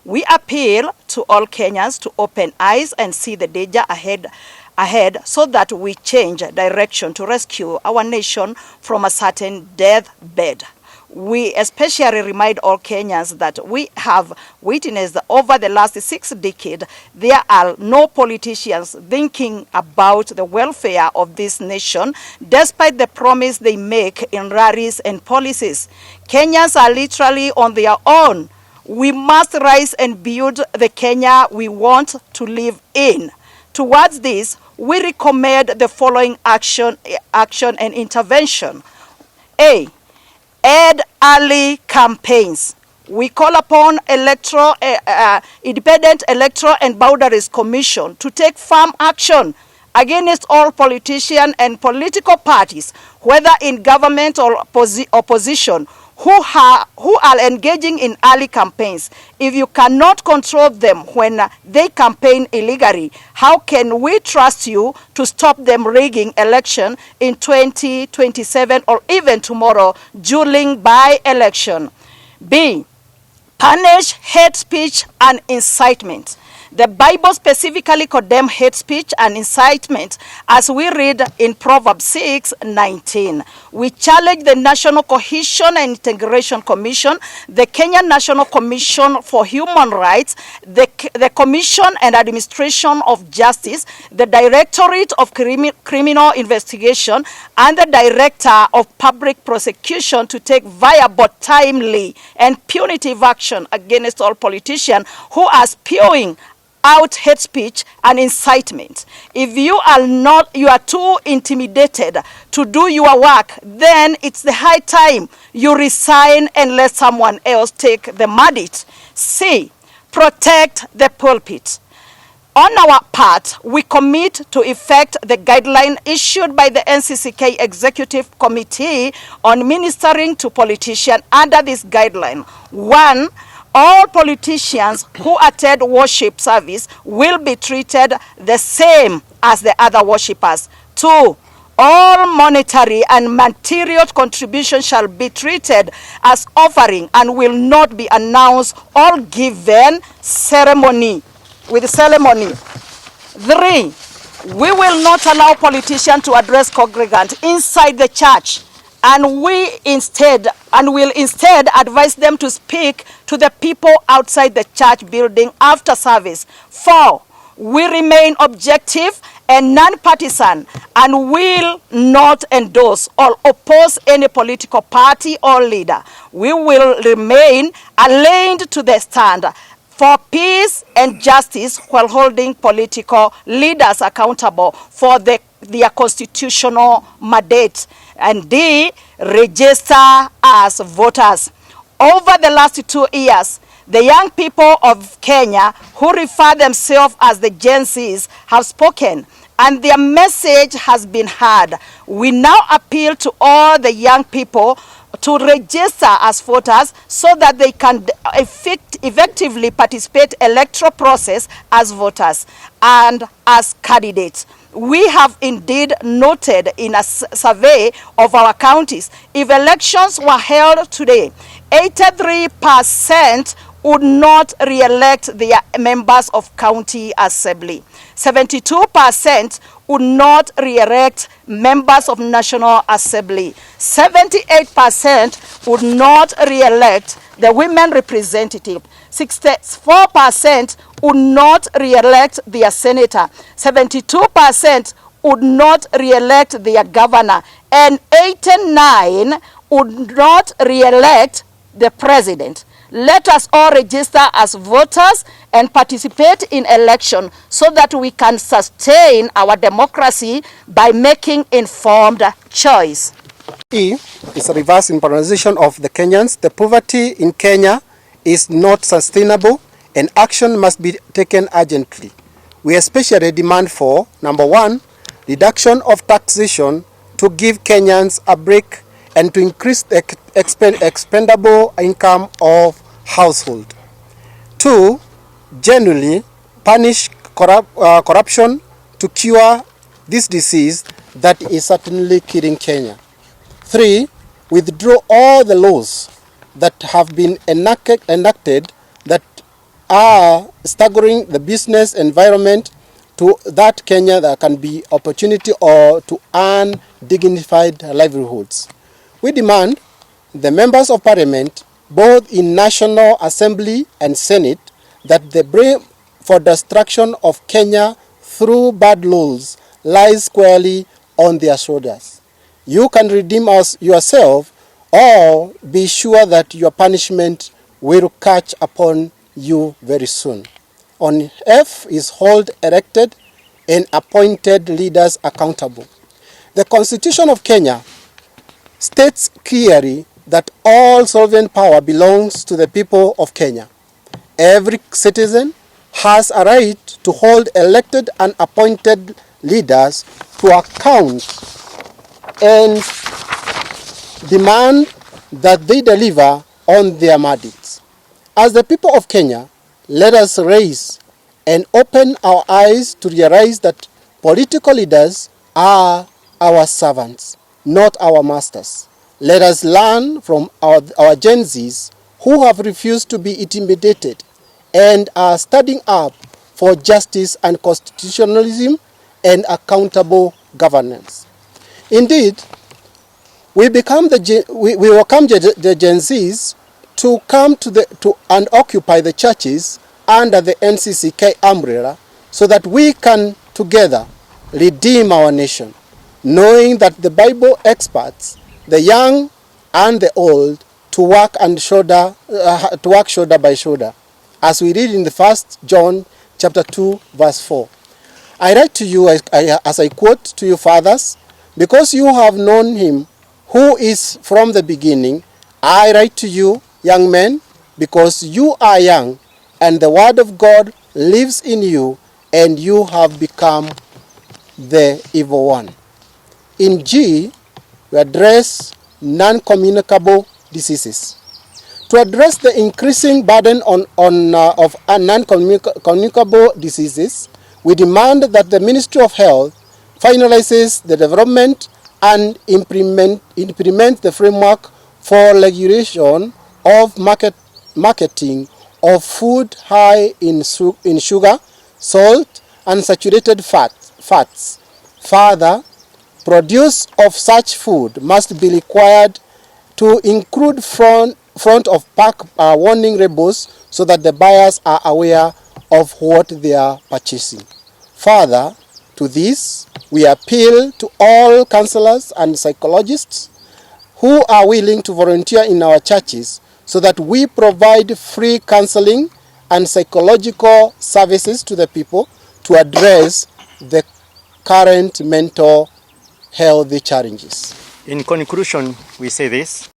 We appeal to all Kenyans to open eyes and see the danger ahead so that we change direction to rescue our nation from a certain deathbed. We especially remind all Kenyans that we have witnessed over the last 6 decades there are no politicians thinking about the welfare of this nation despite the promise they make in rallies and policies. Kenyans are literally on their own. We must rise and build the Kenya we want to live in. Towards this, we recommend the following action and intervention. A. Add early campaigns. We call upon Independent Electoral and Boundaries Commission to take firm action against all politicians and political parties, whether in government or opposition, who are engaging in early campaigns. If you cannot control them when they campaign illegally, how can we trust you to stop them rigging election in 2027 or even tomorrow during by-election? B. Punish hate speech and incitement. The Bible specifically condemns hate speech and incitement as we read in Proverbs 6:19. We challenge the National Cohesion and Integration Commission, the Kenya National Commission for Human Rights, the Commission and Administration of Justice, the Directorate of Criminal Investigation, and the Director of Public Prosecution to take viable, timely, and punitive action against all politicians who are spewing out hate speech and incitement. If you are too intimidated to do your work, then it's the high time you resign and let someone else take the mandate. C. Protect the pulpit. On our part, we commit to effect the guideline issued by the NCCK Executive Committee on ministering to politicians. Under this guideline, 1. All politicians who attend worship service will be treated the same as the other worshippers. 2. All monetary and material contributions shall be treated as offering and will not be announced or given with ceremony. 3. We will not allow politicians to address congregants inside the church, and will instead advise them to speak to the people outside the church building after service. 4. We remain objective and non-partisan and will not endorse or oppose any political party or leader. We will remain aligned to the stand for peace and justice while holding political leaders accountable for their constitutional mandate. And D. Register as voters. Over the last 2 years, the young people of Kenya who refer themselves as the Gen Zs have spoken, and their message has been heard. We now appeal to all the young people to register as voters so that they can effectively participate in the electoral process as voters and as candidates. We have indeed noted in a survey of our counties, if elections were held today, 83% would not re-elect their members of county assembly. 72% would not re-elect members of National Assembly. 78% would not re-elect the women representative. 64% would not re-elect their senator. 72% would not re-elect their governor. And 89% would not re-elect the president. Let us all register as voters and participate in election so that we can sustain our democracy by making informed choice. E is a reverse impersonation of the Kenyans. The poverty in Kenya is not sustainable and action must be taken urgently. We especially demand for, number 1, reduction of taxation to give Kenyans a break and to increase the expendable income of household. 2, genuinely punish corruption to cure this disease that is certainly killing Kenya. 3, withdraw all the laws that have been enacted that are staggering the business environment to that Kenya that can be opportunity or to earn dignified livelihoods. We demand the members of parliament, both in National Assembly and Senate, that the blame for destruction of Kenya through bad laws lies squarely on their shoulders. You can redeem us yourself, or be sure that your punishment will catch upon you very soon. On F is hold elected and appointed leaders accountable. The Constitution of Kenya states clearly that all sovereign power belongs to the people of Kenya. Every citizen has a right to hold elected and appointed leaders to account and demand that they deliver on their mandates. As the people of Kenya, let us raise and open our eyes to realize that political leaders are our servants, not our masters. Let us learn from our Gen Zs who have refused to be intimidated and are standing up for justice and constitutionalism and accountable governance. Indeed, we welcome the Gen Zs to come to and occupy the churches under the NCCK umbrella so that we can together redeem our nation, knowing that the Bible experts, the young and the old, to work shoulder by shoulder, as we read in the 1 John chapter 2 verse 4. I write to you as I quote to you, fathers, because you have known him who is from the beginning. I write to you, young men, because you are young, and the word of God lives in you, and you have become the evil one. In G, we address non-communicable diseases. To address the increasing burden of non-communicable diseases, we demand that the Ministry of Health finalizes the development and implement the framework for regulation of marketing of food high in sugar, salt, and saturated fats. Further, produce of such food must be required to include front of pack warning labels so that the buyers are aware of what they are purchasing. Further to this, we appeal to all counselors and psychologists who are willing to volunteer in our churches so that we provide free counseling and psychological services to the people to address the current mental health challenges. In conclusion, we say this: